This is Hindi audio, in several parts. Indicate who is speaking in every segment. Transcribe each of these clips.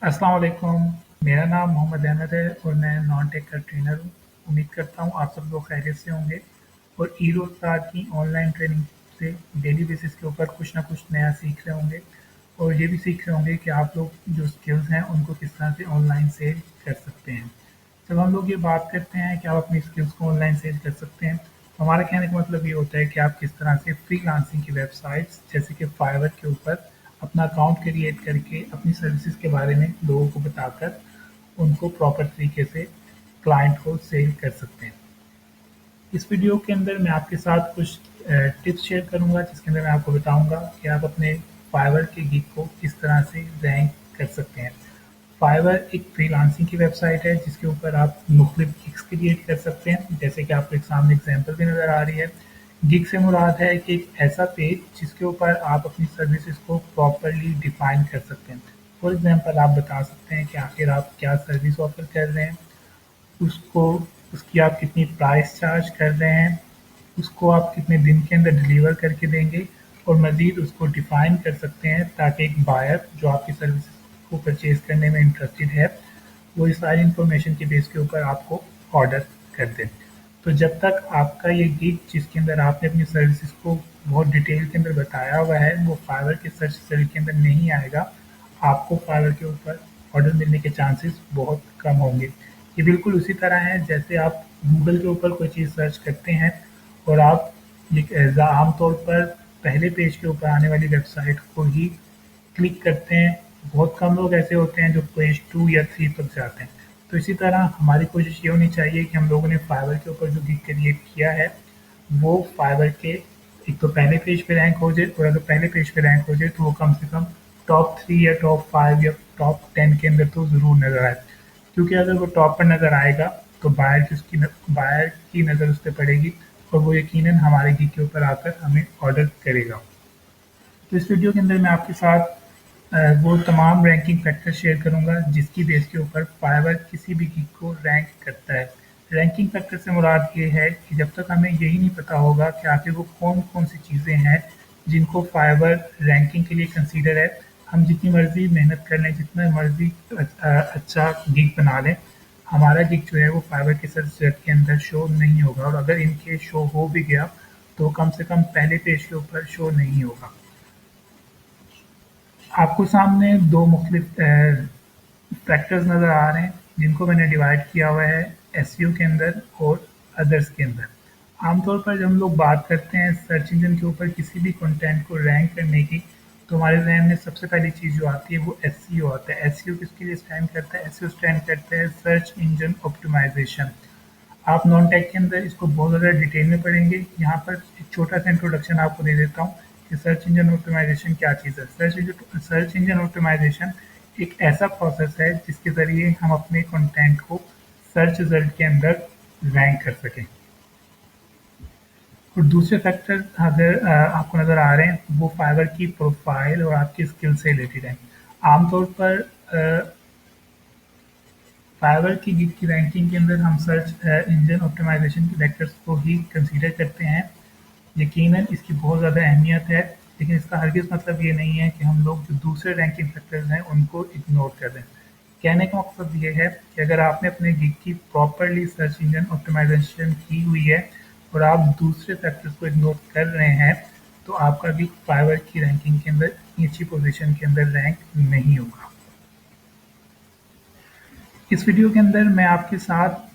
Speaker 1: अस्सलाम वालेकुम। मेरा नाम मोहम्मद अहमद है और मैं नॉन टेक का ट्रेनर हूँ। उम्मीद करता हूँ आप सब लोग खैरियत से होंगे और ई-रोज़गार की ऑनलाइन ट्रेनिंग से डेली बेसिस के ऊपर कुछ ना कुछ नया सीख रहे होंगे और ये भी सीख रहे होंगे कि आप लोग जो स्किल्स हैं उनको किस तरह से ऑनलाइन सेल कर सकते हैं। जब हम लोग ये बात करते हैं कि आप अपनी स्किल्स को ऑनलाइन सेल कर सकते हैं, तो हमारा कहने का मतलब ये होता है कि आप किस तरह से फ्रीलांसिंग की वेबसाइट्स जैसे कि फाइवर के ऊपर अपना अकाउंट क्रिएट करके अपनी सर्विसेज के बारे में लोगों को बताकर उनको प्रॉपर तरीके से क्लाइंट को सेल कर सकते हैं। इस वीडियो के अंदर मैं आपके साथ कुछ टिप्स शेयर करूंगा जिसके अंदर मैं आपको बताऊंगा कि आप अपने फाइवर के गिग को किस तरह से रैंक कर सकते हैं। फाइवर एक फ्रीलांसिंग की वेबसाइट है जिसके ऊपर आप मुख्तलिफ गिग्स क्रिएट कर सकते हैं, जैसे कि आपको एक सामने एग्जांपल भी नज़र आ रही है। गिग से मुराद है कि एक ऐसा पेज जिसके ऊपर आप अपनी सर्विसेज को प्रॉपरली डिफाइन कर सकते हैं। फॉर एग्जांपल आप बता सकते हैं कि आखिर आप क्या सर्विस ऑफर कर रहे हैं, उसको उसकी आप कितनी प्राइस चार्ज कर रहे हैं, उसको आप कितने दिन के अंदर डिलीवर करके देंगे और मज़ीद उसको डिफ़ाइन कर सकते हैं ताकि एक बायर जो आपकी सर्विसेज को परचेज़ करने में इंटरेस्टेड है, वो इस सारी इन्फॉर्मेशन के बेस के ऊपर आपको ऑर्डर कर दें। तो जब तक आपका ये गिग जिसके अंदर आपने अपनी सर्विसेज को बहुत डिटेल के अंदर बताया हुआ है, वो फाइवर के सर्च रिजल्ट के अंदर नहीं आएगा, आपको फाइवर के ऊपर ऑर्डर मिलने के चांसेस बहुत कम होंगे। ये बिल्कुल उसी तरह है जैसे आप गूगल के ऊपर कोई चीज़ सर्च करते हैं और आप ये आम तौर पर पहले पेज के ऊपर आने वाली वेबसाइट को ही क्लिक करते हैं। बहुत कम लोग ऐसे होते हैं जो पेज 2 या 3 तक जाते हैं। तो इसी तरह हमारी कोशिश ये होनी चाहिए कि हम लोगों ने फाइवर के ऊपर जो गिग क्रिएट किया है, वो फाइवर के एक तो पहले पेज पे रैंक हो जाए और अगर पहले पेज पे रैंक हो जाए तो वो कम से कम टॉप 3 या टॉप 5 या टॉप 10 के अंदर तो ज़रूर नज़र आए। क्योंकि अगर वो टॉप पर नज़र आएगा तो बायर की नज़र उस पर पड़ेगी और वो यकीनन हमारे गिग के ऊपर आकर हमें ऑर्डर करेगा। तो इस वीडियो के अंदर मैं आपके साथ वो तमाम रैंकिंग फैक्टर शेयर करूंगा जिसकी बेस के ऊपर फाइवर किसी भी गिग को रैंक करता है। रैंकिंग फैक्टर से मुराद ये है कि जब तक हमें यही नहीं पता होगा कि आखिर वो कौन कौन सी चीज़ें हैं जिनको फाइवर रैंकिंग के लिए कंसीडर है, हम जितनी मर्जी मेहनत कर लें, जितना मर्जी अच्छा गिग बना लें, हमारा गिग जो है वो फाइवर के सर्च रिजल्ट के अंदर शो नहीं होगा और अगर इनके शो हो भी गया तो कम से कम पहले पेज के ऊपर शो नहीं होगा। आपको सामने दो मुख्तलिफ फैक्टर्स नज़र आ रहे हैं जिनको मैंने डिवाइड किया हुआ है एसईओ के अंदर और अदर्स के अंदर। आमतौर पर जब हम लोग बात करते हैं सर्च इंजन के ऊपर किसी भी कंटेंट को रैंक करने की, तो हमारे जहन में सबसे पहली चीज़ जो आती है वो एसईओ आता है। एसईओ किसके लिए स्टैंड करता है? एसईओ स्टैंड करता है सर्च इंजन ऑप्टिमाइजेशन। आप नॉन टेक के अंदर इसको बहुत ज़्यादा डिटेल में पढ़ेंगे। यहाँ पर एक छोटा सा इंट्रोडक्शन आपको दे देता हूँ कि सर्च इंजन ऑप्टिमाइजेशन क्या चीज़ है। सर्च इंजन ऑप्टिमाइजेशन एक ऐसा प्रोसेस है जिसके ज़रिए हम अपने कंटेंट को सर्च रिजल्ट के अंदर रैंक कर सकें। और दूसरे फैक्टर अगर आपको नज़र आ रहे हैं तो वो फाइवर की प्रोफाइल और आपकी स्किल से रिलेटेड है। आमतौर पर फाइवर की गिग की रैंकिंग के अंदर हम सर्च इंजन ऑप्टिमाइजेशन के फैक्टर्स को ही कंसीडर करते हैं। यकीनन इसकी बहुत ज़्यादा अहमियत है, लेकिन इसका हरगिज़ मतलब ये नहीं है कि हम लोग जो दूसरे रैंकिंग फैक्टर्स हैं उनको इग्नोर कर दें। कहने का मकसद ये है कि अगर आपने अपने गिग की प्रॉपरली सर्च इंजन ऑप्टिमाइजेशन की हुई है और आप दूसरे फैक्टर्स को इग्नोर कर रहे हैं, तो आपका गिग फाइवर की रैंकिंग के अंदर इतनी अच्छी पोजीशन के अंदर रैंक नहीं होगा। इस वीडियो के अंदर मैं आपके साथ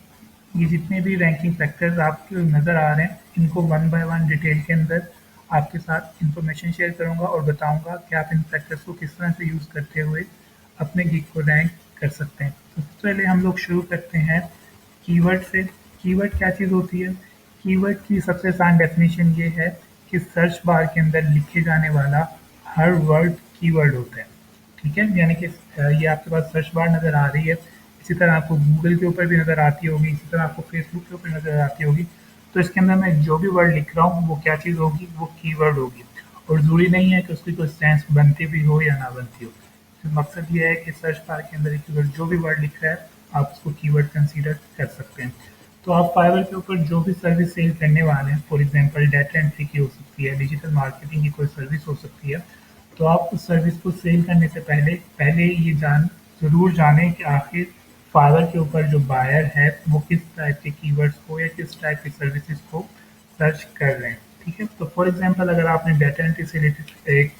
Speaker 1: ये जितने भी रैंकिंग फैक्टर्स आपको नज़र आ रहे हैं, इनको वन बाय वन डिटेल के अंदर आपके साथ इन्फॉर्मेशन शेयर करूंगा और बताऊंगा कि आप इन फैक्टर्स को किस तरह से यूज़ करते हुए अपने गिग को रैंक कर सकते हैं। तो सबसे पहले हम लोग शुरू करते हैं कीवर्ड से। कीवर्ड क्या चीज़ होती है? कीवर्ड की सबसे आसान डेफिनेशन ये है कि सर्च बार के अंदर लिखे जाने वाला हर वर्ड कीवर्ड होता है। ठीक है, यानी कि ये आपके पास सर्च बार नज़र आ रही है, इसी तरह आपको गूगल के ऊपर भी नज़र आती होगी, इसी तरह आपको फेसबुक के ऊपर नज़र आती होगी। तो इसके अंदर मैं जो भी वर्ड लिख रहा हूँ वो क्या चीज़ होगी? वो कीवर्ड होगी। और ज़रूरी नहीं है कि उसकी कोई सेंस बनती भी हो या ना बनती हो। तो मकसद ये है कि सर्च बार के अंदर एक कीवर्ड जो भी वर्ड लिख रहा है आप उसको कीवर्ड कंसीडर कर सकते हैं। तो आप फाइवर के ऊपर जो भी सर्विस सेल करने वाले हैं, फॉर एग्जांपल डाटा एंट्री की हो सकती है, डिजिटल मार्केटिंग की कोई सर्विस हो सकती है, तो आप उस सर्विस को सेल करने से पहले पहले ये जान ज़रूर जानें कि आखिर फाइवर के ऊपर जो बायर है वो किस टाइप के कीवर्ड्स को या किस टाइप की सर्विसेज को सर्च कर रहे हैं। ठीक है, तो फॉर एग्जांपल अगर आपने डाटा एंट्री से रिलेटेड एक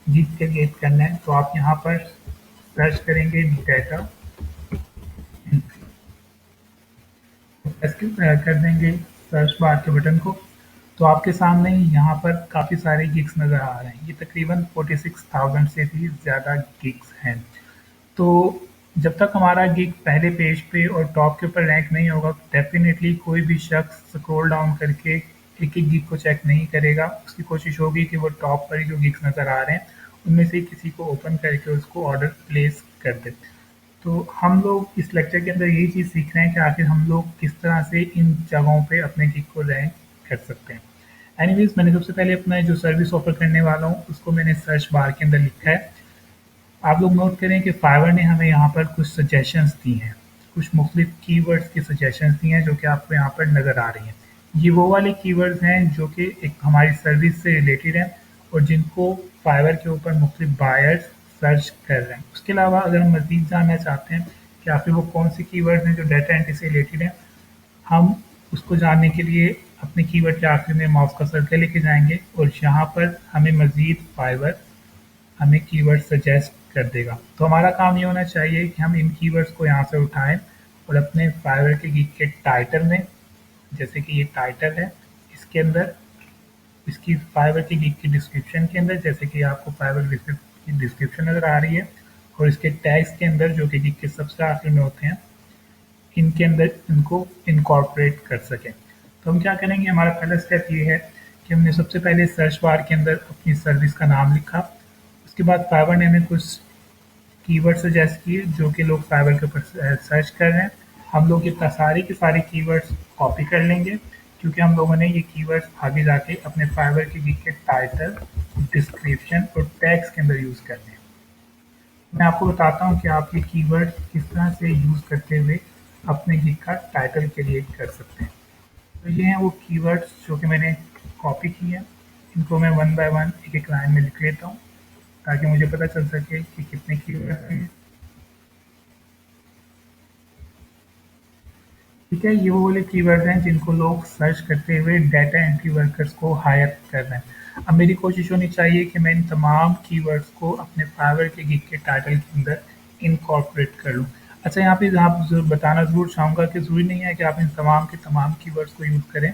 Speaker 1: गीक क्रिएट करना है तो आप यहाँ पर सर्च करेंगे डाटा, कर देंगे सर्च बार के बटन को, तो आपके सामने यहाँ पर काफ़ी सारे गिग्स नज़र आ रहे हैं। ये तकरीबन 46,000 से भी ज़्यादा गिग्स हैं। तो जब तक हमारा गिग पहले पेज पे और टॉप के ऊपर रैंक नहीं होगा, डेफिनेटली कोई भी शख्स स्क्रॉल डाउन करके एक एक गिग को चेक नहीं करेगा। उसकी कोशिश होगी कि वो टॉप पर ही जो गिग्स नज़र आ रहे हैं उनमें से किसी को ओपन करके उसको ऑर्डर प्लेस कर दे। तो हम लोग इस लेक्चर के अंदर यही चीज़ सीख रहे हैं कि आखिर हम लोग किस तरह से इन जगहों पे अपने गिग को रैंक कर सकते हैं। एनीवेज़, मैंने सबसे पहले अपना जो सर्विस ऑफ़र करने वाला हूँ उसको मैंने सर्च बार के अंदर लिखा है। आप लोग नोट करें कि फाइवर ने हमें यहाँ पर कुछ सजेशंस दी हैं, कुछ मुख्तलिफ कीवर्ड्स की सजेशंस दी हैं जो कि आपको यहाँ पर नज़र आ रही हैं। ये वो वाले कीवर्ड्स हैं जो कि एक हमारी सर्विस से रिलेटेड हैं और जिनको फाइवर के ऊपर मुख्तलिफ बायर्स सर्च कर रहे हैं। उसके अलावा अगर हम मज़ीद जानना चाहते हैं कि आखिर वो कौन से कीवर्ड्स हैं जो डाटा एंट्री से रिलेटेड हैं, हम उसको जानने के लिए अपने कीवर्ड के आखिर में माउस का सर्कल लेके जाएंगे और यहाँ पर हमें मज़ीद फाइवर हमें कीवर्ड सजेस्ट कर देगा। तो हमारा काम ये होना चाहिए कि हम इन कीवर्ड्स को यहाँ से उठाएं और अपने फाइवर के गीक के टाइटल में, जैसे कि ये टाइटल है, इसके अंदर इसकी फाइवर की गीक की डिस्क्रिप्शन के अंदर, जैसे कि आपको फाइवर की डिस्क्रिप्शन नज़र आ रही है, और इसके टैग्स के अंदर जो कि गीक के सबसे आखिर में होते हैं, इनके अंदर इनको इनकॉर्पोरेट कर सकें। तो हम क्या करेंगे, हमारा पहला स्टेप ये है कि हमने सबसे पहले सर्च बार के अंदर अपनी सर्विस का नाम लिखा। उसके बाद फाइवर ने हमें कुछ कीवर्ड सजेस्ट किए जो कि लोग फाइवर के ऊपर सर्च कर रहे हैं। हम लोग ये सारी के सारे कीवर्ड्स कॉपी कर लेंगे क्योंकि हम लोगों ने ये कीवर्ड्स आगे जाके अपने फाइवर के गिग के टाइटल, डिस्क्रिप्शन और टैग्स के अंदर यूज़ करने हैं। मैं आपको बताता हूँ कि आप ये कीवर्ड किस तरह से यूज़ करते हुए अपने गिग का टाइटल क्रिएट कर सकते हैं। तो ये हैं वो कीवर्ड्स जो कि मैंने कॉपी किए हैं। इनको मैं वन बाय वन एक एक लाइन में लिख लेता हूँ ताकि मुझे पता चल सके कि कितने कीवर्ड्स हैं। ठीक है, ये वो वाले कीवर्ड्स हैं जिनको लोग सर्च करते हुए डाटा एंट्री वर्कर्स को हायर कर रहे हैं। अब मेरी कोशिश होनी चाहिए कि मैं इन तमाम कीवर्ड्स को अपने फाइवर के गिग के टाइटल के अंदर इनकॉर्पोरेट कर लूँ। अच्छा, यहाँ पे आप बताना ज़रूर चाहूँगा कि ज़रूरी नहीं है कि आप इन तमाम के तमाम कीवर्ड्स को यूज़ करें।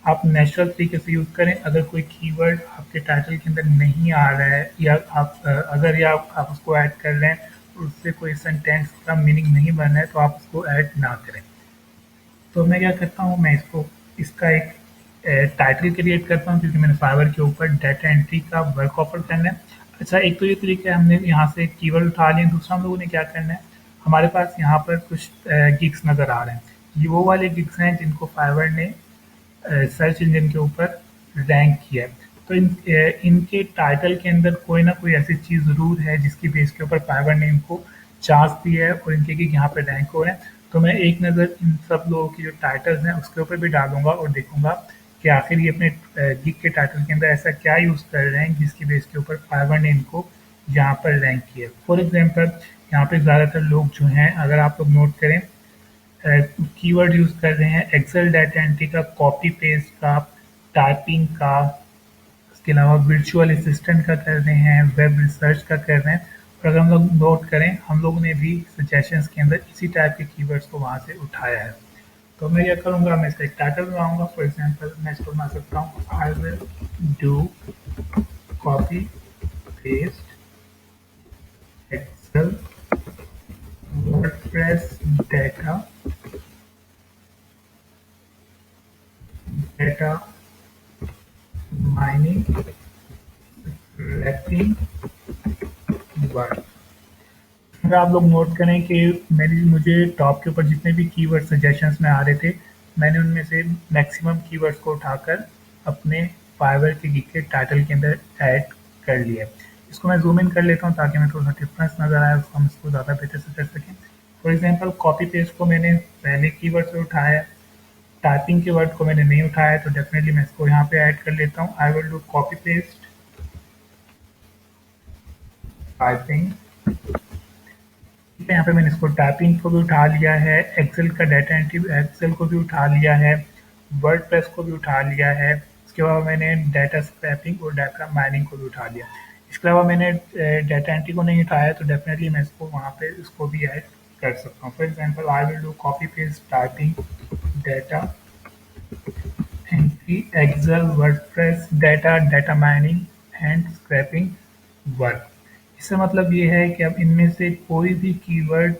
Speaker 1: आप नेचुरल तरीके से यूज़ करें। अगर कोई कीवर्ड आपके टाइटल के अंदर नहीं आ रहा है या आप अगर या आप उसको ऐड कर रहे हैं और उससे कोई सेंटेंस का मीनिंग नहीं बन रहा है तो आप उसको ऐड ना करें। तो मैं क्या करता हूँ, मैं इसको इसका एक टाइटल क्रिएट करता हूँ क्योंकि मैंने फाइवर के ऊपर डाटा एंट्री का वर्क ऑफर करना है। अच्छा, एक तो ये तरीका है, हमने यहाँ से कीवर्ड उठा लिए। दूसरा हम लोगों ने क्या करना है, हमारे पास यहाँ पर कुछ गिग्स नज़र आ रहे हैं। ये वो वाले गिग्स हैं जिनको फाइवर ने सर्च इंजन के ऊपर रैंक किया है। तो इनके टाइटल के अंदर कोई ना कोई ऐसी चीज़ ज़रूर है जिसकी बेस के ऊपर फाइवर ने इनको चांस दिया है और इनके गिग यहाँ पे रैंक हो रहे हैं। तो मैं एक नज़र इन सब लोगों की जो टाइटल्स हैं उसके ऊपर भी डालूंगा और देखूंगा कि आखिर ये अपने गिग के टाइटल के अंदर ऐसा क्या यूज़ कर रहे हैं जिसकी बेस के ऊपर फाइवर ने इनको यहाँ पर रैंक किया। फॉर एग्जाम्पल, यहाँ पे ज़्यादातर लोग जो हैं, अगर आप लोग नोट करें, कीवर्ड यूज़ कर रहे हैं एक्सेल डाटा एंट्री का, कॉपी पेस्ट का, टाइपिंग का, उसके अलावा वर्चुअल असिस्टेंट का कर रहे हैं, वेब रिसर्च का कर रहे हैं। और अगर हम लोग नोट करें, हम लोगों ने भी सजेशंस के अंदर इसी टाइप के कीवर्ड्स को वहाँ से उठाया है। तो मैं क्या करूँगा, मैं इसका एक टाइटल बनाऊँगा। फॉर एग्जांपल, मैं इसको बना सकता हूँ, I will do copy paste Excel WordPress data mining wrapping word. अगर आप लोग नोट करें कि मुझे टॉप के ऊपर जितने भी कीवर्ड सजेशंस में आ रहे थे, मैंने उनमें से मैक्सिमम कीवर्ड्स को उठाकर अपने फाइवर के गिग के टाइटल के अंदर ऐड कर लिया है। इसको मैं ज़ूम इन कर लेता हूँ ताकि मैं थोड़ा सा डिफरेंस नज़र आए, उसको हम इसको ज़्यादा बेहतर से कर सकें। फॉर एग्जांपल, कॉपी पेस्ट को मैंने पहले कीवर्ड से उठाया है, टाइपिंग के वर्ड को मैंने नहीं उठाया, तो डेफिनेटली मैं इसको यहाँ पे ऐड कर लेता हूँ। I will do copy paste typing. ठीक है, यहाँ पे मैंने इसको टाइपिंग को भी उठा लिया है, एक्सेल का डाटा एंट्री एक्सेल को भी उठा लिया है, वर्डप्रेस को भी उठा लिया है। इसके अलावा मैंने डाटा स्क्रैपिंग और डाटा माइनिंग को भी उठा लिया। इसके अलावा मैंने डाटा एंट्री को नहीं उठाया, तो डेफिनेटली मैं इसको वहाँ पे इसको भी ऐड कर सकता हूँ। For example I will do copy paste typing data entry Excel WordPress data data mining and scraping work. इसका मतलब ये है कि अब इनमें से कोई भी कीवर्ड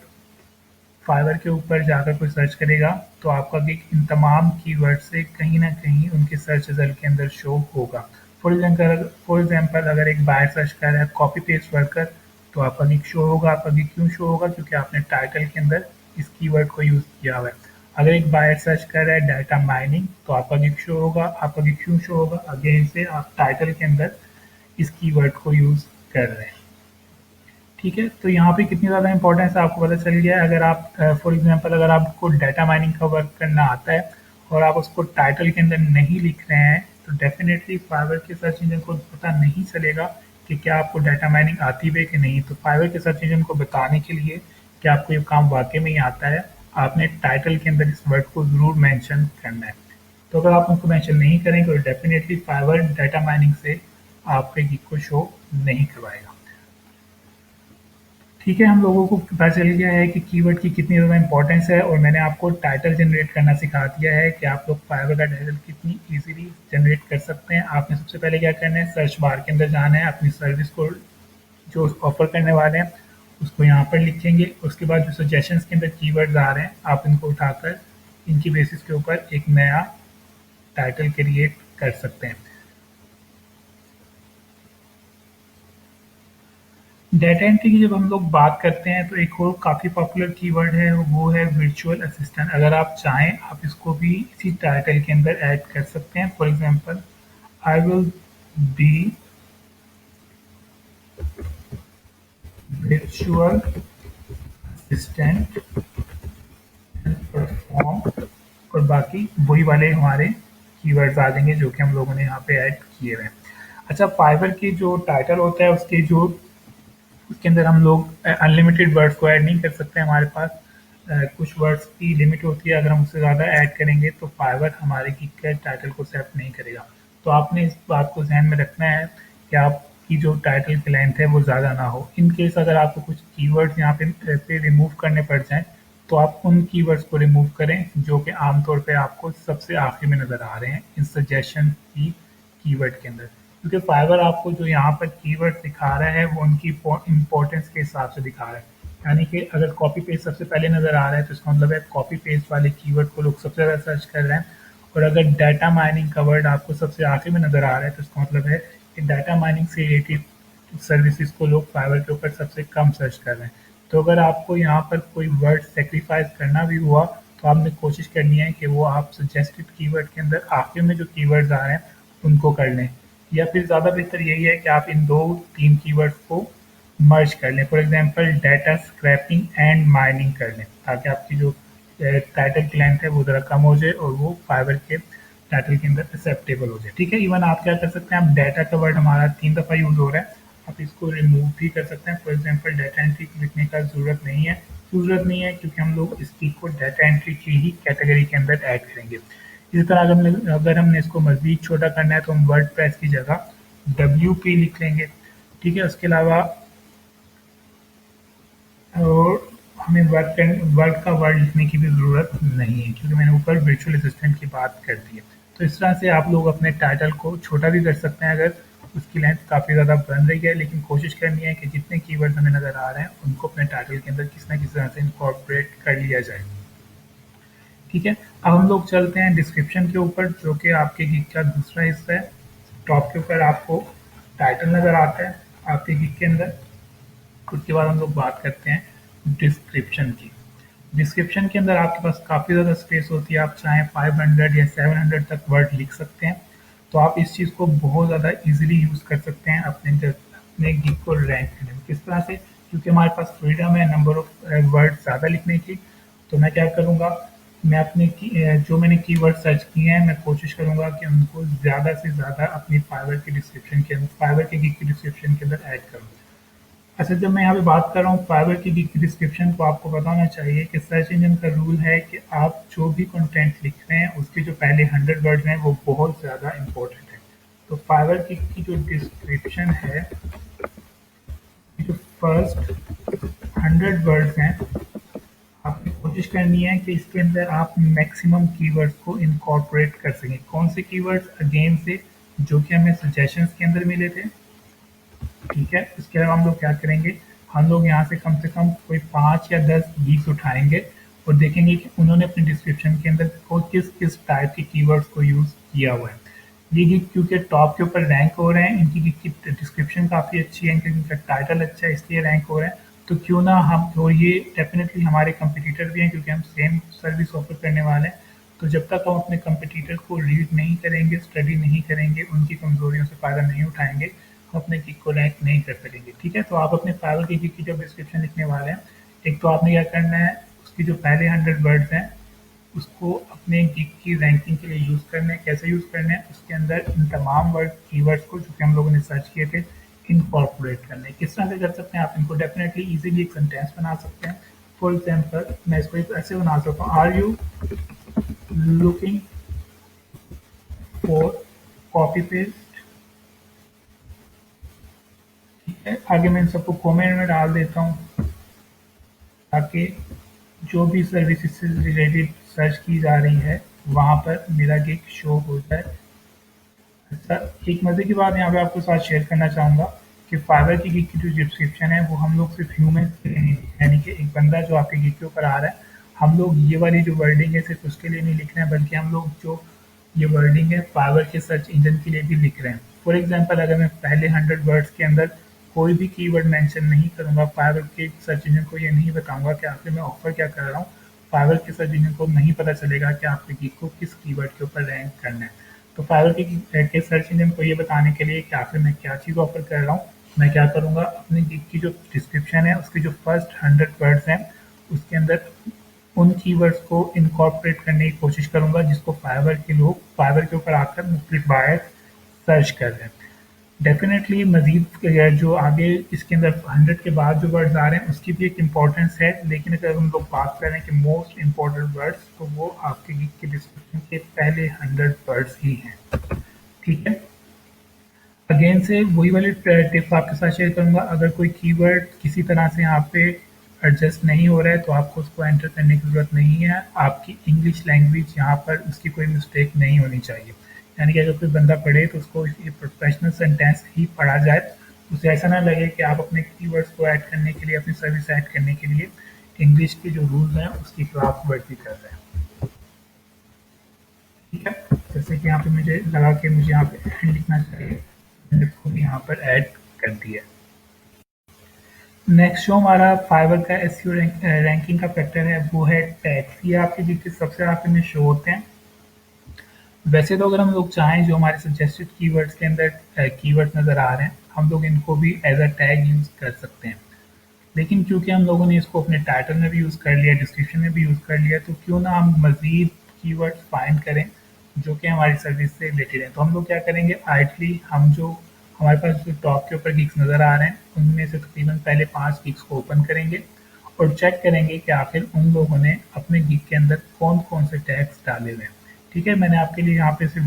Speaker 1: फाइवर के ऊपर जाकर कोई सर्च करेगा, तो आपका गिग इन तमाम कीवर्ड से कहीं न कहीं उनके सर्च रिजल्ट के अंदर शो होगा। फॉर एग्जाम्पल अगर एक बायर सर्च कर रहा है कॉपी पेस्ट वर्कर, तो आपका गिग शो होगा। आपका गिग क्यों शो होगा? क्योंकि आपने टाइटल के अंदर इस कीवर्ड को यूज़ किया हुआ है। अगर एक बायर सर्च कर रहा है डाटा माइनिंग, तो आपका गिग शो होगा। आपका गिग क्यों शो होगा? अगेन से आप टाइटल के अंदर इस कीवर्ड को यूज़ कर रहे हैं। ठीक है, तो यहाँ पे कितनी ज़्यादा इंपॉर्टेंस आपको पता चल गया है। अगर आप फॉर एग्जांपल अगर आपको डाटा माइनिंग का वर्क करना आता है और आप उसको टाइटल के अंदर नहीं लिख रहे हैं, तो डेफिनेटली फाइवर के सर्च इंजन को पता नहीं चलेगा कि क्या आपको डाटा माइनिंग आती है कि नहीं। तो फाइवर के सर्च इंजन को बताने के लिए कि आपको ये काम वाकई में ही आता है, आपने टाइटल के अंदर इस वर्ड को ज़रूर मेंशन करना है। तो अगर आप उनको मेंशन नहीं करेंगे, तो डेफिनेटली फाइवर डाटा माइनिंग से आपके गिग को शो नहीं करवाएगा। ठीक है, हम लोगों को पता चल गया है कि कीवर्ड की कितनी ज़्यादा इंपॉर्टेंस है, और मैंने आपको टाइटल जनरेट करना सिखा दिया है कि आप लोग फाइवर का टाइटल कितनी इजीली जनरेट कर सकते हैं। आपने सबसे पहले क्या करना है, सर्च बार के अंदर जाना है, अपनी सर्विस को जो ऑफर करने वाले हैं उसको यहाँ पर लिखेंगे। उसके बाद जो सजेशंस के अंदर कीवर्ड्स आ रहे हैं, आप इनको उठाकर इनकी बेसिस के ऊपर एक नया टाइटल क्रिएट कर सकते हैं। डेटा एंट्री की जब हम लोग बात करते हैं, तो एक और काफ़ी पॉपुलर कीवर्ड है, वो है वर्चुअल असिस्टेंट। अगर आप चाहें, आप इसको भी इसी टाइटल के अंदर ऐड कर सकते हैं। For example, I will be virtual assistant and perform, और बाकी वही वाले हमारे कीवर्ड्स आ जाएंगे जो कि हम लोगों ने यहाँ पे ऐड किए हुए हैं। अच्छा, फाइवर की जो टाइटल होता है उसके जो उसके अंदर हम लोग अनलिमिटेड वर्ड्स को ऐड नहीं कर सकते। हमारे पास कुछ वर्ड्स की लिमिट होती है। अगर हम उससे ज़्यादा ऐड करेंगे, तो फाइवर हमारे गिग के टाइटल को एक्सेप्ट नहीं करेगा। तो आपने इस बात को ध्यान में रखना है कि आपकी जो टाइटल की लेंथ है वो ज़्यादा ना हो। इन केस अगर आपको कुछ कीवर्ड्स यहाँ पे रिमूव करने पड़ जाएँ, तो आप उन कीवर्ड्स को रिमूव करें जो कि आमतौर पे आपको सबसे आखिर में नज़र आ रहे हैं इन सजेशन की कीवर्ड के अंदर। क्योंकि फाइवर आपको जो यहाँ पर कीवर्ड दिखा रहा है, वो उनकी इम्पोर्टेंस के हिसाब से दिखा रहा है। यानी कि अगर कॉपी पेस्ट सबसे पहले नज़र आ रहा है, तो इसका मतलब है कॉपी पेस्ट वाले कीवर्ड को लोग सबसे ज़्यादा सर्च कर रहे हैं। और अगर डाटा माइनिंग का वर्ड आपको सबसे आखिर में नज़र आ रहा है, तो इसका मतलब है कि डाटा माइनिंग से रिलेटेड सर्विसेज को लोग फाइवर के ऊपर सबसे कम सर्च कर रहे हैं। तो अगर आपको यहाँ पर कोई वर्ड सेक्रीफाइस करना भी हुआ, तो आपने कोशिश करनी है कि वो आप सजेस्टेड कीवर्ड के अंदर आखिर में जो कीवर्ड्स आ रहे हैं उनको कर लें, या फिर ज़्यादा बेहतर यही है कि आप इन 2-3 कीवर्ड्स को मर्ज कर लें। For example, data scraping and mining कर लें, ताकि आपकी जो टाइटल की लेंथ है वो ज़रा कम हो जाए और वो फाइवर के टाइटल के अंदर एक्सेप्टेबल हो जाए। ठीक है, इवन आप क्या कर सकते हैं, आप डाटा का वर्ड हमारा 3 दफ़ा यूज़ हो रहा है, आप इसको रिमूव भी कर सकते हैं। फॉर एग्जांपल, डाटा एंट्री लिखने का ज़रूरत नहीं है। क्यों ज़रूरत नहीं है? क्योंकि हम लोग इस चीज़ को डाटा एंट्री की ही कैटेगरी के अंदर ऐड करेंगे। इसी तरह अगर हमने इसको मज़ीद छोटा करना है, तो हम वर्डप्रेस की जगह WP लिख लेंगे। ठीक है, उसके अलावा और हमें वर्ड का वर्ड लिखने की भी ज़रूरत नहीं है, क्योंकि मैंने ऊपर वर्चुअल असिस्टेंट की बात कर दी है। तो इस तरह से आप लोग अपने टाइटल को छोटा भी कर सकते हैं अगर उसकी लेंथ काफ़ी ज़्यादा बन रही है, लेकिन कोशिश करनी है कि जितने कीवर्ड्स हमें नज़र आ रहे हैं उनको अपने टाइटल के अंदर किसी न किसी तरह से इनकॉर्पोरेट कर लिया जाए। ठीक है, अब हम लोग चलते हैं डिस्क्रिप्शन के ऊपर, जो कि आपके गिग का दूसरा हिस्सा है। टॉप के ऊपर आपको टाइटल नज़र आता है आपके गिग के अंदर। उसके बाद हम लोग बात करते हैं डिस्क्रिप्शन की। डिस्क्रिप्शन के अंदर आपके पास काफ़ी ज़्यादा स्पेस होती है, आप चाहें 500 या 700 तक वर्ड लिख सकते हैं। तो आप इस चीज़ को बहुत ज़्यादा ईजिली यूज़ कर सकते हैं अपने गिग को रैंक करने में। किस तरह से? क्योंकि हमारे पास फ्रीडम है नंबर ऑफ वर्ड ज़्यादा लिखने की। तो मैं क्या करूँगा, मैं जो मैंने कीवर्ड सर्च किए हैं, मैं कोशिश करूँगा कि उनको ज़्यादा से ज़्यादा अपनी फाइवर की गिग की डिस्क्रिप्शन के अंदर ऐड करूँ। अच्छा, जब मैं यहाँ पे बात कर रहा हूँ फाइवर की डिस्क्रिप्शन, तो आपको पता होना चाहिए कि सर्च इंजन का रूल है कि आप जो भी कंटेंट लिख रहे हैं उसके जो पहले 100 वर्ड हैं वो बहुत ज़्यादा इंपॉर्टेंट है। तो फाइवर की जो डिस्क्रिप्शन है, जो फर्स्ट 100 वर्ड्स हैं, आपने कोशिश करनी है कि इसके अंदर आप मैक्सिमम कीवर्ड्स को इनकॉर्पोरेट कर सकें। कौन से कीवर्ड्स? अगेन से जो कि हमें सजेशंस के अंदर मिले थे, ठीक है। इसके अलावा हम लोग क्या करेंगे, हम लोग यहाँ से कम कोई 5 या 10 गिग्स उठाएँगे और देखेंगे कि उन्होंने अपने डिस्क्रिप्शन के अंदर को किस-किस टाइप के कीवर्ड्स को यूज़ किया हुआ है। ये गिग क्योंकि टॉप के ऊपर रैंक हो रहे हैं, इनकी गिग की डिस्क्रिप्शन काफ़ी अच्छी है, इनका टाइटल अच्छा है इसलिए रैंक हो रहे हैं। तो क्यों ना हम, और ये डेफ़िनेटली हमारे कॉम्पिटिटर भी हैं क्योंकि हम सेम सर्विस ऑफ़र करने वाले हैं। तो जब तक हम अपने कॉम्पिटिटर को रीड नहीं करेंगे, स्टडी नहीं करेंगे, उनकी कमज़ोरियों से फ़ायदा नहीं उठाएँगे, हम अपने गिग को रैंक नहीं कर सकेंगे, ठीक है। तो आप अपने फाइवर की गिग की जब डिस्क्रिप्शन लिखने वाले हैं, एक तो आपने क्या करना है, उसकी जो पहले 100 वर्ड्स हैं उसको अपने गिग की रैंकिंग के लिए यूज़ करना है। कैसे यूज़ करना है? उसके अंदर इन तमाम कीवर्ड्स को जो कि हम लोगों ने सर्च किए थे, इनकॉर्पोरेट करना है। किस तरह से कर सकते हैं? आप इनको डेफिनेटली इजीली एक सेंटेंस बना सकते हैं। फॉर एग्जांपल मैं इसको ऐसे बना सकता हूँ, are you looking for copy paste, ठीक है। आगे मैं इन सबको कमेंट में डाल देता हूँ ताकि जो भी सर्विसेज से रिलेटेड सर्च की जा रही है वहाँ पर मेरा गिग शो हो जाए। अच्छा, एक मज़े की बात यहाँ पे आपके साथ शेयर करना चाहूँगा कि फाइवर की गिग की जो डिस्क्रिप्शन है वो हम लोग सिर्फ ह्यूमन के लिए नहीं, यानी कि एक बंदा जो आपके गिग के ऊपर आ रहा है, हम लोग ये वाली जो वर्डिंग है सिर्फ उसके लिए नहीं लिख रहे हैं, बल्कि हम लोग जो ये वर्डिंग है फाइवर के सर्च इंजन के लिए भी लिख रहे हैं। फॉर एग्जाम्पल, अगर मैं पहले 100 वर्ड्स के अंदर कोई भी कीवर्ड मेंशन नहीं करूँगा, फाइवर के सर्च इंजन को ये नहीं बताऊँगा कि आखिर मैं ऑफर क्या कर रहा हूँ, फाइवर के सर्च इंजन को नहीं पता चलेगा कि आपके गिग को किस कीवर्ड के ऊपर रैंक करना है। तो फाइवर के सर्च इंजन को ये बताने के लिए कि आखिर मैं क्या चीज़ ऑफर कर रहा हूँ, मैं क्या करूँगा, अपनी गिग की जो डिस्क्रिप्शन है उसके जो फर्स्ट 100 वर्ड्स हैं उसके अंदर उन कीवर्ड्स को इनकॉर्पोरेट करने की कोशिश करूँगा जिसको फाइवर के लोग फाइवर के ऊपर आकर मुख्तलिफ बायर्स सर्च कर रहे हैं। डेफ़िनेटली मज़ीद जो आगे इसके अंदर 100 के बाद जो वर्ड्स आ रहे हैं उसकी भी एक इम्पोर्टेंस है, लेकिन अगर हम लोग बात करें कि मोस्ट इम्पोर्टेंट वर्ड्स, तो वो आपके गिग के डिस्क्रिप्शन के पहले 100 वर्ड्स ही हैं, ठीक है। अगेन से वही वाली टिप्स आपके साथ शेयर करूँगा, अगर कोई कीवर्ड किसी तरह से यहाँ पे एडजस्ट नहीं हो रहा है तो आपको उसको एंटर करने की ज़रूरत नहीं है। आपकी इंग्लिश लैंग्वेज यहाँ पर उसकी कोई मिस्टेक नहीं होनी चाहिए। यानी कि अगर कोई बंदा पढ़े तो उसको ये प्रोफेशनल सेंटेंस ही पढ़ा जाए, उसे ऐसा ना लगे कि आप अपने कीवर्ड्स को ऐड करने के लिए, अपनी सर्विस ऐड करने के लिए इंग्लिश के जो रूल्स हैं उसकी खिलाफ वर्जी कर रहे हैं, ठीक है। जैसे कि यहाँ पे मुझे लगा कि मुझे यहाँ पे एंड लिखना चाहिए, मैंने खुद यहाँ पर ऐड कर दिया। नेक्स्ट जो हमारा फाइवर का एसईओ रैंकिंग का फैक्टर है वो है टैग्स। ये आपके जितने सबसे आखिर में शो होते हैं। वैसे तो अगर हम लोग चाहें, जो हमारे सजेस्टेड कीवर्ड्स के अंदर कीवर्ड्स नज़र आ रहे हैं, हम लोग इनको भी एज अ टैग यूज़ कर सकते हैं। लेकिन क्योंकि हम लोगों ने इसको अपने टाइटल में भी यूज़ कर लिया, डिस्क्रिप्शन में भी यूज़ कर लिया, तो क्यों ना हम मज़ीद कीवर्ड्स फाइंड करें जो कि हमारी सर्विस से रिलेटेड है। तो हम लोग क्या करेंगे, आइडली हम जो हमारे पास जो टॉप के ऊपर गिग्स नज़र आ रहे हैं उनमें से तकरीबन पहले 5 गिग्स को ओपन करेंगे और चेक करेंगे कि आखिर उन लोगों ने अपने गिग के अंदर कौन-कौन से टैग्स डाले हुए हैं। ठीक है, मैंने आपके लिए यहाँ पे सिर्फ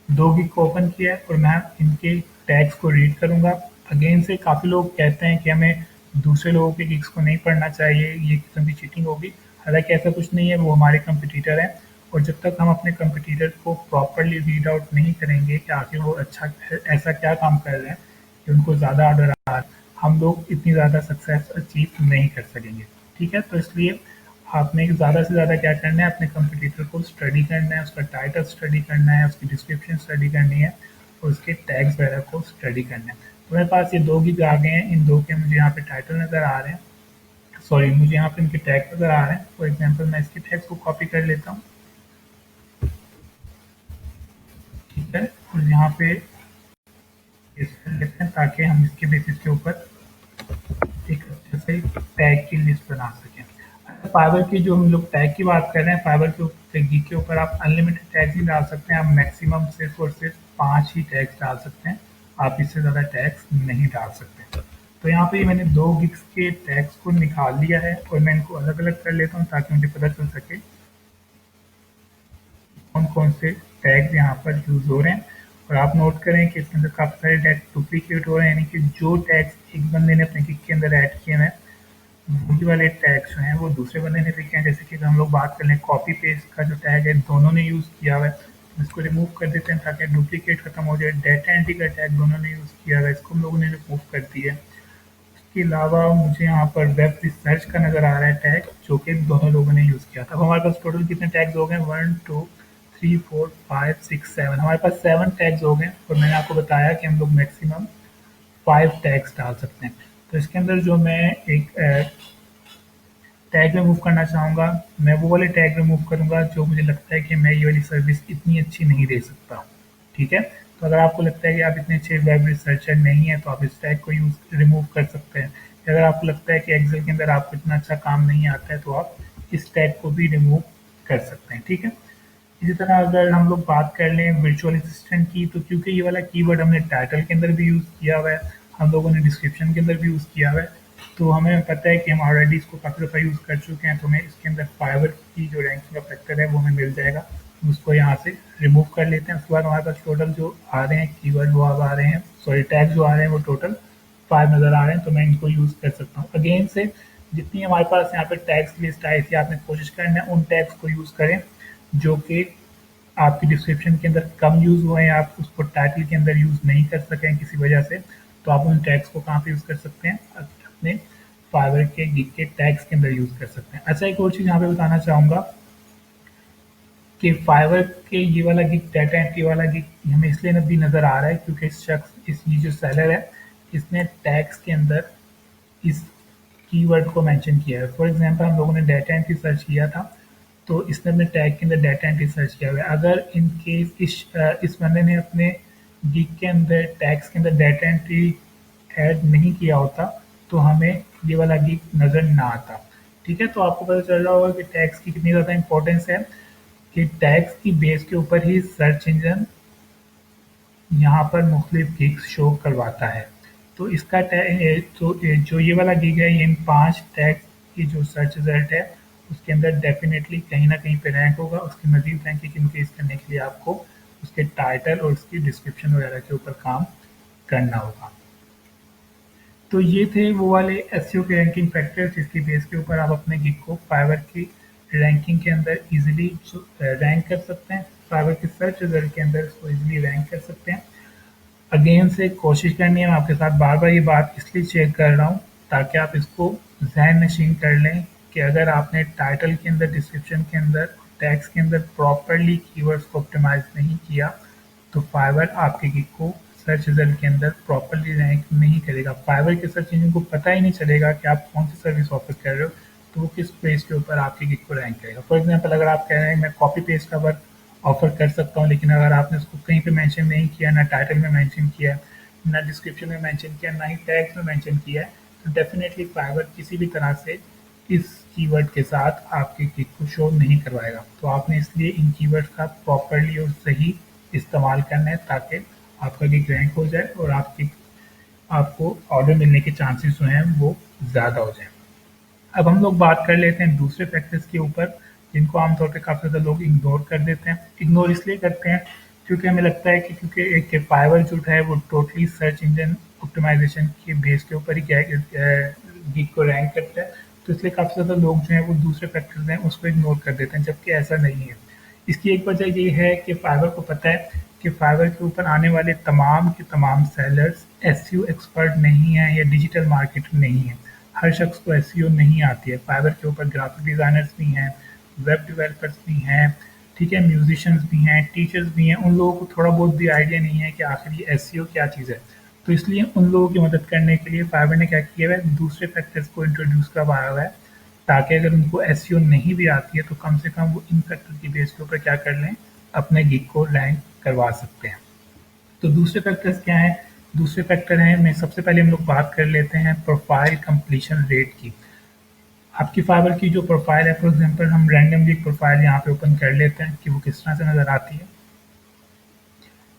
Speaker 1: 2 गिग को ओपन किया है और मैं इनके टैग्स को रीड करूँगा। अगेन से काफ़ी लोग कहते हैं कि हमें दूसरे लोगों के गिग्स को नहीं पढ़ना चाहिए, ये किस्म की चीटिंग होगी। हालाँकि ऐसा कुछ नहीं है, वो हमारे कॉम्पिटिटर हैं और जब तक हम अपने कॉम्पिटिटर को प्रॉपर्ली रीड आउट नहीं करेंगे कि आखिर वो अच्छा ऐसा क्या काम कर रहे हैं कि उनको ज़्यादा ऑर्डर आ रहा है, हम लोग इतनी ज़्यादा सक्सेस अचीव नहीं कर सकेंगे। ठीक है, तो इसलिए आपने ज़्यादा से ज़्यादा क्या करना है, अपने कंपटीटर को स्टडी करना है, उसका टाइटल स्टडी करना है, उसकी डिस्क्रिप्शन स्टडी करनी है और उसके टैग्स वगैरह को स्टडी करना है। तो मेरे पास ये 2 गिग आ गए हैं, इन 2 के मुझे यहाँ पे टाइटल नज़र आ रहे हैं, सॉरी मुझे यहाँ पे इनके टैग नज़र आ रहे हैं। फॉर एग्जांपल मैं इसके टैग्स को कॉपी कर लेता हूँ, ठीक है, और यहाँ पे पेस्ट कर लेते हैं ताकि हम इसके बेसिस के ऊपर एक अच्छे से टैग की लिस्ट बना सकें। फाइवर की जो हम लोग टैग की बात कर रहे हैं, फाइवर के गिग के ऊपर आप अनलिमिटेड टैग्स ही डाल सकते हैं। आप मैक्सिमम सिर्फ और सिर्फ 5 ही टैग्स डाल सकते हैं, आप इससे ज़्यादा टैग्स नहीं डाल सकते। तो यहाँ पे मैंने 2 गिग्स के टैग्स को निकाल लिया है और मैं इनको अलग-अलग कर लेता हूँ ताकि मुझे पता चल सके कौन-कौन से टैग्स यहाँ पर यूज़ हो रहे हैं। और आप नोट करें कि इसके अंदर काफ़ी सारे टैग डुप्लीकेट हो रहे हैं, यानी कि जो टैग्स एक बंदे ने अपने गिग के अंदर ऐड किए हैं, वही वाले टैग्स जो हैं वो दूसरे बंदे ने लिखे हैं। जैसे कि अगर हम लोग बात कर लें कॉपी पेस्ट का जो टैग है दोनों ने यूज़ किया हुआ है, तो इसको रिमूव कर देते हैं ताकि डुप्लीकेट खत्म हो जाए। डेटा एंट्री का टैग दोनों ने यूज़ किया हुआ है, इसको हम लोगों ने रिमूव कर दिया है। इसके अलावा मुझे यहाँ पर वेब रिसर्च का नज़र आ रहा है टैग, जो कि दोनों लोगों ने यूज़ किया था। अब हमारे पास टोटल कितने टैग्स हो गए? 1 2 3 4 5 6 7, हमारे पास 7 टैग्स हो गए और मैंने आपको बताया कि हम लोग मैक्सिमम 5 टैग्स डाल सकते हैं। तो इसके अंदर जो मैं एक टैग रिमूव करना चाहूँगा, मैं वो वाले टैग रिमूव करूँगा जो मुझे लगता है कि मैं ये वाली सर्विस इतनी अच्छी नहीं दे सकता। ठीक है? तो अगर आपको लगता है कि आप इतने अच्छे वेब रिसर्चर नहीं हैं, तो आप इस टैग को यूज़ रिमूव कर सकते हैं। अगर आपको लगता है कि एक्सेल के अंदर आपको इतना अच्छा काम नहीं आता है, तो आप इस टैग को भी रिमूव कर सकते हैं। ठीक है? इसी तरह अगर हम लोग बात कर लें वर्चुअल असिस्टेंट की, तो क्योंकि ये वाला कीवर्ड हमने टाइटल के अंदर भी यूज़ किया हुआ है, हम लोगों ने डिस्क्रिप्शन के अंदर भी यूज़ किया हुआ है, तो हमें पता है कि हम ऑलरेडी इसको काफ़ी दफ़ा यूज़ कर चुके हैं, तो हमें इसके अंदर फाइवर की जो रैंकिंग का फैक्टर है वो हमें मिल जाएगा। उसको यहाँ से रिमूव कर लेते हैं। उसके बाद हमारे पास टोटल जो आ रहे हैं कीवर्ड वो अब आ रहे हैं, सॉरी टैग जो आ रहे हैं वो टोटल 5 नज़र आ रहे हैं, तो मैं इनको यूज़ कर सकता हूँ। अगेन से जितनी हमारे पास यहाँ पे टैग्स की लिस्ट आई थी, आपने कोशिश करना है उन टैग्स को यूज़ करें जो कि आपकी डिस्क्रिप्शन के अंदर कम यूज़ हुए हैं, आप उसको टाइटल के अंदर यूज़ नहीं कर सकें किसी वजह से, तो आप उन टैग्स को कहाँ पे यूज़ कर सकते हैं? अपने फाइवर के गिग के टैग्स के अंदर यूज़ कर सकते हैं। अच्छा, एक और चीज़ यहाँ पे बताना चाहूँगा कि फाइवर के ये वाला गिग, डाटा एंट्री वाला गिग हमें इसलिए भी नज़र आ रहा है क्योंकि इस शख्स, इस ये जो सेलर है, इसने टैग्स के अंदर इस कीवर्ड को मेंशन किया है। फॉर एग्जांपल हम लोगों ने डाटा एंट्री सर्च किया था, तो इसने अपने टैग के अंदर डाटा एंट्री सर्च किया हुआ है। अगर इन केस इस बंदे ने अपने गिग के अंदर टैग्स के अंदर डाटा एंट्री ऐड नहीं किया होता, तो हमें ये वाला गिग नज़र ना आता। ठीक है? तो आपको पता चल रहा होगा कि टैग्स की कितनी ज़्यादा इंपॉर्टेंस है, कि टैग्स की बेस के ऊपर ही सर्च इंजन यहाँ पर मुख्तलिफ गिग्स शो करवाता है। तो इसका जो ये वाला गिग है, ये इन 5 टैग की जो सर्च रिजल्ट है उसके अंदर डेफिनेटली कहीं ना कहीं पे रैंक होगा। उसकी मजीद रैंकिंग इंक्रीज करने के लिए आपको उसके टाइटल और उसकी डिस्क्रिप्शन वगैरह के ऊपर काम करना होगा। तो ये थे वो वाले एसईओ के रैंकिंग फैक्टर्स जिसकी बेस के ऊपर आप अपने गिग को फाइवर की रैंकिंग के अंदर इजीली रैंक कर सकते हैं। फाइवर के सर्च रिजल्ट के अंदर इसको इजीली रैंक कर सकते हैं। अगेन से कोशिश करनी है, मैं आपके साथ बार-बार ये बात इसलिए शेयर कर रहा हूँ ताकि आप इसको ज़हन नशीन कर लें कि अगर आपने टाइटल के अंदर, डिस्क्रिप्शन के अंदर, टैग्स के अंदर प्रॉपर्ली कीवर्ड्स को ऑप्टिमाइज़ नहीं किया, तो फाइवर आपके गिग को सर्च रिजल्ट के अंदर प्रॉपर्ली रैंक नहीं करेगा। फाइवर के सर्च इंजन को पता ही नहीं चलेगा कि आप कौन सी सर्विस ऑफर कर रहे हो, तो वो किस पेज के ऊपर आपके गिग को रैंक करेगा। फॉर एग्जांपल अगर आप कह रहे हैं मैं कॉपी पेस्ट का वर्क ऑफर कर सकता हूँ, लेकिन अगर आपने उसको कहीं पे मेंशन नहीं किया, ना टाइटल में मेंशन किया है, ना डिस्क्रिप्शन में मेंशन किया, ना ही टैग्स में मेंशन किया है, तो डेफिनेटली फाइवर किसी भी तरह से इस कीवर्ड के साथ आपके गिग को शो नहीं करवाएगा। तो आपने इसलिए इन कीवर्ड्स का प्रॉपर्ली और सही इस्तेमाल करना है ताकि आपका गिग रैंक हो जाए और आपकी आपको ऑर्डर मिलने के चांसेस जो हैं वो ज़्यादा हो जाएँ। अब हम लोग बात कर लेते हैं दूसरे फैक्टर्स के ऊपर जिनको आमतौर पे काफ़ी ज़्यादा लोग इग्नोर कर देते हैं। इग्नोर इसलिए करते हैं क्योंकि हमें लगता है कि क्योंकि एक फाइवर जो है वो टोटली सर्च इंजन ऑप्टिमाइज़ेशन के बेस के ऊपर ही क्या गिग को रैंक करता है, तो इसलिए काफ़ी ज़्यादा लोग जो हैं वो दूसरे फैक्टर्स हैं उसको इग्नोर कर देते हैं, जबकि ऐसा नहीं है। इसकी एक वजह ये है कि फाइवर को पता है कि फाइवर के ऊपर आने वाले तमाम के तमाम सेलर्स एसईओ एक्सपर्ट नहीं हैं या डिजिटल मार्केटर नहीं हैं। हर शख्स को एसईओ नहीं आती है। फाइवर के ऊपर ग्राफिक डिज़ाइनर्स भी हैं, वेब डेवलपर्स भी हैं, ठीक है, म्यूजिशियंस भी हैं, टीचर्स भी हैं। उन लोगों को थोड़ा बहुत भी आइडिया नहीं है कि आखिर ये एसईओ क्या चीज़ है। तो इसलिए उन लोगों की मदद करने के लिए फाइवर ने क्या किया हुआ है, दूसरे फैक्टर्स को इंट्रोड्यूस करवाया हुआ है ताकि अगर उनको एसईओ नहीं भी आती है तो कम से कम वो इन फैक्टर की बेस के ऊपर क्या कर लें, अपने गिग को रैंक करवा सकते हैं। तो दूसरे फैक्टर्स क्या हैं? दूसरे फैक्टर हैं, मैं सबसे पहले हम लोग बात कर लेते हैं प्रोफाइल कंप्लीशन रेट की। आपकी फाइवर की जो प्रोफाइल है, फॉर एग्जांपल हम रैंडमली एक प्रोफाइल यहाँ पे ओपन कर लेते हैं कि वो किस तरह से नज़र आती है।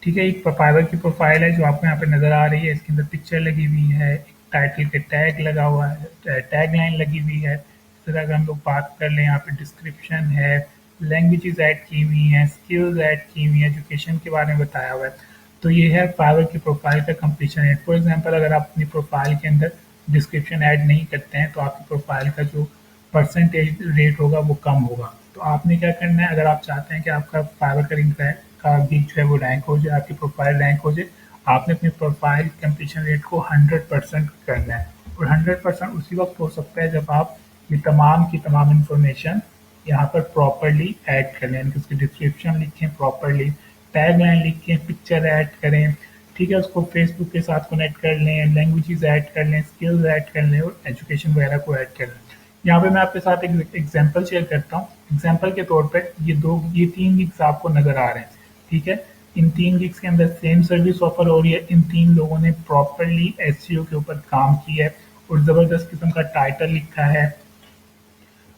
Speaker 1: ठीक है, एक फाइवर की प्रोफाइल है जो आपको यहाँ पे नज़र आ रही है। इसके अंदर पिक्चर लगी हुई है, एक टाइटल के टैग लगा हुआ है, टैग लाइन लगी हुई है। इस तरह अगर हम लोग बात कर लें, यहाँ पे डिस्क्रिप्शन है, लैंग्वेजेस ऐड की हुई हैं, स्किल्स ऐड की हुई हैं, एजुकेशन के बारे में बताया हुआ है। तो ये है फाइवर की प्रोफाइल का कंप्लीशन रेट। फॉर एग्जांपल अगर आप अपनी प्रोफाइल के अंदर डिस्क्रिप्शन ऐड नहीं करते हैं तो आपकी प्रोफाइल का जो परसेंटेज रेट होगा वो कम होगा। तो आपने क्या करना है, अगर आप चाहते हैं कि आपका फाइवर का लिंक का गिग जो है वो रैंक हो जाए, आपकी प्रोफाइल रैंक हो जाए, आपने अपनी प्रोफाइल कंप्लीशन रेट को 100% करना है। और 100% उसी वक्त हो सकता है जब आप ये तमाम की तमाम इंफॉर्मेशन यहाँ पर प्रॉपरली ऐड कर लें, यानी कि उसकी डिस्क्रिप्शन लिखें प्रॉपरली, टैग लाइन लिखें, पिक्चर ऐड करें, ठीक है, उसको फेसबुक के साथ कनेक्ट कर लें, लैंग्वेजेस ऐड कर लें, स्किल्स ऐड कर लें और एजुकेशन वगैरह को ऐड कर लें। यहाँ पे मैं आपके साथ एक एग्जांपल शेयर करता हूँ। एग्जांपल के तौर पे ये 3 गिग्स आपको नज़र आ रहे हैं, ठीक है? इन 3 गिग्स के अंदर सेम सर्विस ऑफर हो रही है। इन 3 लोगों ने प्रॉपरली एसईओ के ऊपर काम किया है और ज़बरदस्त किस्म का टाइटल लिखा है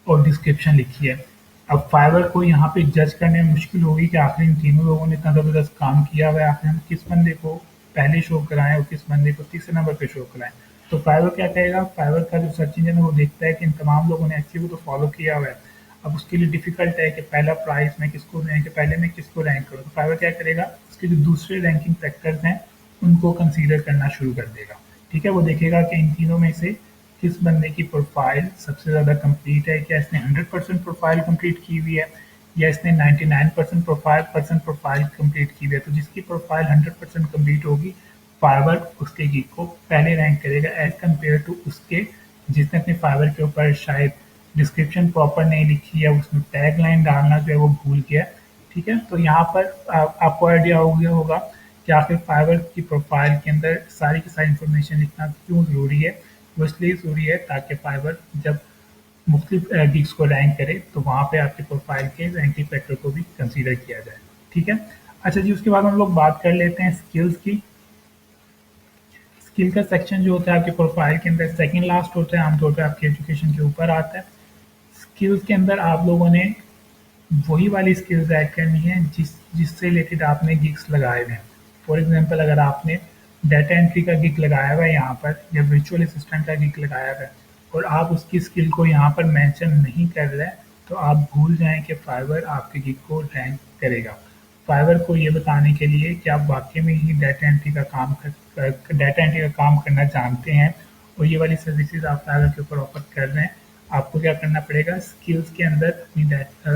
Speaker 1: और डिस्क्रिप्शन लिखी है। अब फाइवर को यहाँ पे जज करने में मुश्किल होगी कि आखिर इन तीनों लोगों ने इतना ज़बरदस्त काम किया हुआ है, आखिर हम किस बंदे को पहले शो कराएं और किस बंदे को तीसरे नंबर पे शो कराएं। तो फाइवर क्या कहेगा, फाइवर का जो सर्च इंजन है वो देखता है कि इन तमाम लोगों ने एसईओ को तो फॉलो किया हुआ है। अब उसके लिए डिफिकल्ट है कि पहला प्राइस मैं किसको दें, कि पहले मैं किसको रैंक करूँ। तो फाइवर क्या करेगा, उसके जो दूसरे रैंकिंग फैक्टर्स हैं उनको कंसीडर करना शुरू कर देगा। ठीक है, वो देखेगा कि इन तीनों में से किस बंदे की प्रोफाइल सबसे ज़्यादा कंप्लीट है, क्या इसने 100% प्रोफाइल कंप्लीट की हुई है या इसने 99% प्रोफाइल कंप्लीट की हुई है। तो जिसकी प्रोफाइल 100% कंप्लीट होगी, फाइवर उसके गिग को पहले रैंक करेगा एज कम्पेयर टू उसके जिसने अपने फाइवर के ऊपर शायद डिस्क्रिप्शन प्रॉपर नहीं लिखी है, उसमें टैग लाइन डालना जो है वो भूल गया। ठीक है, तो यहाँ पर आपको आइडिया हो गया होगा कि आखिर फाइवर की प्रोफाइल के अंदर सारी की सारी इंफॉर्मेशन लिखना क्यों ज़रूरी है। वो इसलिए ज़रूरी है ताकि फाइवर जब मुख्तलिफ गिग्स को रैंक करे तो वहाँ पे आपकी प्रोफाइल के रैंकिंग फैक्टर को भी कंसीडर किया जाए। ठीक है, अच्छा जी, उसके बाद हम लोग बात कर लेते हैं स्किल्स की। स्किल का सेक्शन जो होता है आपकी प्रोफाइल के अंदर सेकंड लास्ट होता है, आमतौर पे आपके एजुकेशन के ऊपर आता है। स्किल्स के अंदर आप लोगों ने वही वाली स्किल्स ऐड करनी है जिससे रिलेटेड आपने गिग्स लगाए हुए हैं। फॉर एग्जांपल अगर आपने डाटा एंट्री का गिग लगाया हुआ है यहाँ पर, या वर्चुअल असिस्टेंट का गिग लगाया हुआ है और आप उसकी स्किल को यहाँ पर मेंशन नहीं कर रहे हैं, तो आप भूल जाएं कि फाइवर आपके गिग को रैंक करेगा। फाइवर को ये बताने के लिए कि आप वाकई में ही डाटा एंट्री का काम करना जानते हैं और ये वाली सर्विसेज आप फाइवर के ऊपर ऑफर कर रहे हैं, आपको क्या करना पड़ेगा, स्किल्स के अंदर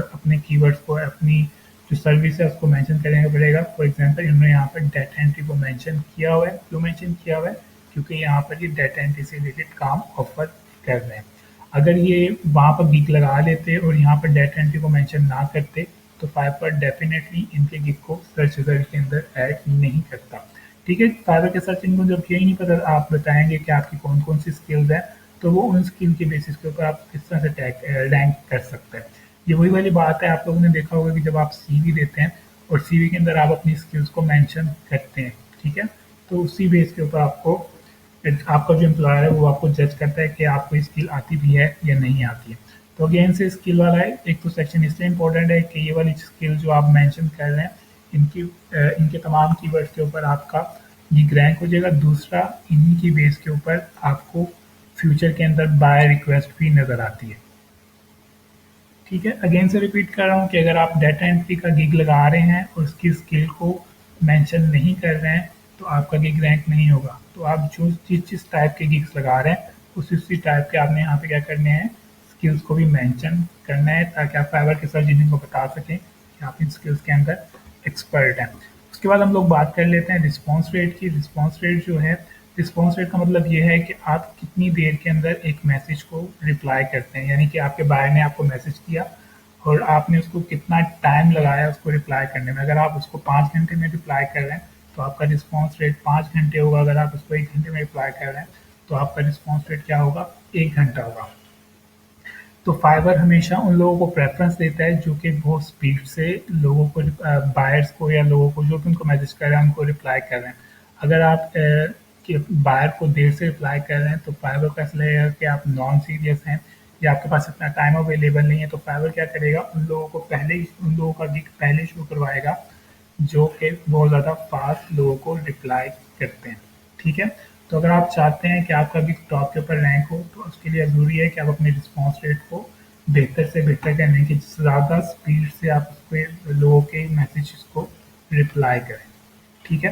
Speaker 1: अपने कीवर्ड्स को, अपनी जो सर्विस है उसको मेंशन करना पड़ेगा। फॉर एग्जांपल इन्होंने यहाँ पर डाटा एंट्री को मेंशन किया हुआ है। क्यों मेंशन किया हुआ है, क्योंकि यहाँ पर ये डाटा एंट्री से रिलेटेड काम ऑफर कर रहे हैं। अगर ये वहाँ पर गिग लगा लेते और यहाँ पर डाटा एंट्री को मेंशन ना करते तो फाइवर डेफिनेटली इनके गिग को सर्च रिजल्ट के अंदर ऐड नहीं करता। ठीक है, फाइवर के सर्च इंजन को जब यही नहीं पता आप बताएंगे कि आपकी कौन कौन सी स्किल्स हैं, तो वो उन स्किल के बेसिस के ऊपर आप किस तरह से रैंक कर सकते हैं। ये वही वाली बात है, आप लोगों ने देखा होगा कि जब आप सीवी देते हैं और सीवी के अंदर आप अपनी स्किल्स को मेंशन करते हैं, ठीक है, तो उसी बेस के ऊपर आपका जो एम्प्लॉयर है वो आपको जज करता है कि आपको स्किल आती भी है या नहीं आती है। तो अगेन से स्किल वाला है, एक तो सेक्शन इसलिए इम्पोर्टेंट है कि ये वाली स्किल जो आप मेंशन कर रहे हैं इनके तमाम कीवर्ड्स के ऊपर आपका ये रैंक हो जाएगा। दूसरा, इन्हीं की बेस के ऊपर आपको फ्यूचर के अंदर बाय रिक्वेस्ट भी नज़र आती है। ठीक है, अगेन से रिपीट कर रहा हूँ कि अगर आप डाटा एंट्री का गिग लगा रहे हैं और उसकी स्किल को मेंशन नहीं कर रहे हैं तो आपका गिग रैंक नहीं होगा। तो आप जो जिस टाइप के गिग्स लगा रहे हैं उसी टाइप के आपने यहाँ पे क्या करने हैं, स्किल्स को भी मेंशन करना है ताकि आप फाइवर के सर्च इंजन को बता सकें कि आप इन स्किल्स के अंदर एक्सपर्ट हैं। उसके बाद हम लोग बात कर लेते हैं रिस्पॉन्स रेट की। रिस्पॉन्स रेट जो है, रिस्पॉन्स रेट का मतलब ये है कि आप कितनी देर के अंदर एक मैसेज को रिप्लाई करते हैं, यानी कि आपके बायर ने आपको मैसेज किया और आपने उसको कितना टाइम लगाया उसको रिप्लाई करने में। अगर आप उसको 5 घंटे में रिप्लाई कर रहे हैं तो आपका रिस्पॉन्स रेट 5 घंटे होगा। अगर आप उसको 1 घंटे में रिप्लाई कर रहे हैं तो आपका रिस्पॉन्स रेट क्या होगा, 1 घंटा होगा। तो फाइवर हमेशा उन लोगों को प्रेफरेंस देता है जो कि बहुत स्पीड से लोगों को, बायर्स को या लोगों को जो भी उनको मैसेज कर रहे हैं उनको रिप्लाई कर रहे हैं। अगर आप कि बायर को देर से रिप्लाई कर रहे हैं तो फाइवर का इसलिए है कि आप नॉन सीरियस हैं या आपके पास इतना टाइम अवेलेबल नहीं है, तो फाइवर क्या करेगा, उन लोगों का गिग पहले शो करवाएगा जो कि बहुत ज़्यादा फास्ट लोगों को रिप्लाई करते हैं। ठीक है, तो अगर आप चाहते हैं कि आपका भी टॉप के ऊपर रैंक हो, तो उसके लिए ज़रूरी है कि आप अपने रिस्पॉन्स रेट को बेहतर से बेहतर करने की ज़्यादा स्पीड से आप उसपे लोगों के मैसेजेस को रिप्लाई करें। ठीक है।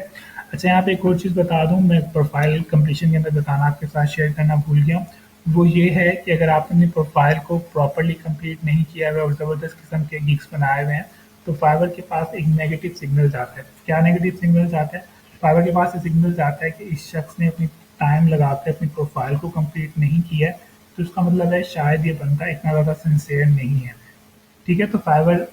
Speaker 1: अच्छा, यहाँ पे एक और चीज़ बता दूँ, मैं प्रोफाइल कंप्लीशन के अंदर बताना आपके साथ शेयर करना भूल गया हूँ। वो ये है कि अगर आपने अपनी प्रोफाइल को प्रॉपर्ली कंप्लीट नहीं किया हुआ और ज़बरदस्त किस्म के गिग्स बनाए हुए हैं, तो फाइवर के पास एक नेगेटिव सिग्नल जाता है। क्या नेगेटिव सिग्नल जाता है? फाइवर के पास ये सिग्नल जाता है कि इस शख्स ने अपनी टाइम लगाकर अपनी प्रोफाइल को कंप्लीट नहीं किया है, तो उसका मतलब है शायद ये बंदा इतना ज़्यादा सिंसियर नहीं है। ठीक है, तो फाइवर